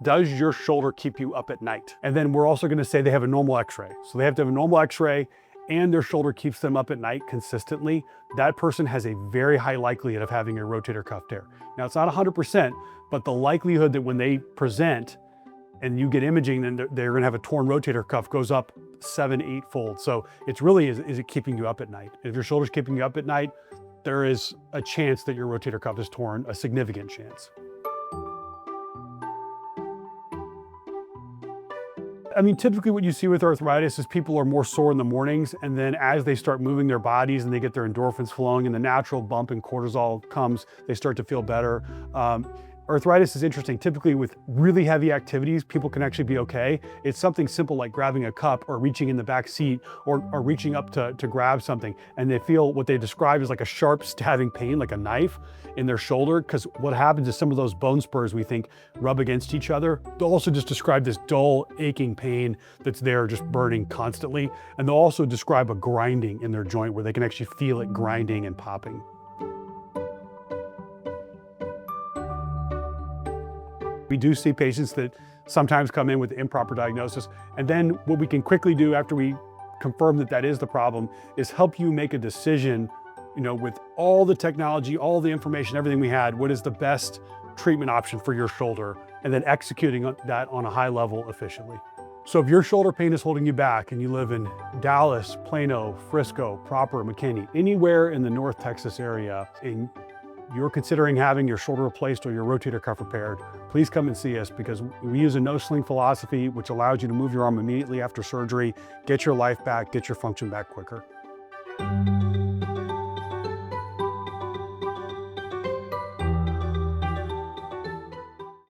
does your shoulder keep you up at night? And then we're also gonna say they have a normal x-ray. So they have to have a normal x-ray and their shoulder keeps them up at night consistently. That person has a very high likelihood of having a rotator cuff tear. Now it's not 100%, but the likelihood that when they present and you get imaging, then they're gonna have a torn rotator cuff goes up 7-8 fold. So it's really, is it keeping you up at night? If your shoulder's keeping you up at night, there is a chance that your rotator cuff is torn, a significant chance. I mean, typically what you see with arthritis is people are more sore in the mornings, and then as they start moving their bodies and they get their endorphins flowing and the natural bump in cortisol comes, they start to feel better. Arthritis is interesting. Typically with really heavy activities, people can actually be okay. It's something simple like grabbing a cup or reaching in the back seat or reaching up to grab something. And they feel what they describe as like a sharp stabbing pain, like a knife in their shoulder. Because what happens is some of those bone spurs we think rub against each other. They'll also just describe this dull aching pain that's there just burning constantly. And they'll also describe a grinding in their joint where they can actually feel it grinding and popping. We do see patients that sometimes come in with improper diagnosis. And then what we can quickly do after we confirm that that is the problem is help you make a decision, with all the technology, all the information, everything we had, what is the best treatment option for your shoulder, and then executing that on a high level efficiently. So if your shoulder pain is holding you back and you live in Dallas, Plano, Frisco, Proper, McKinney, anywhere in the North Texas area, and you're considering having your shoulder replaced or your rotator cuff repaired, please come and see us because we use a no-sling philosophy, which allows you to move your arm immediately after surgery, get your life back, get your function back quicker.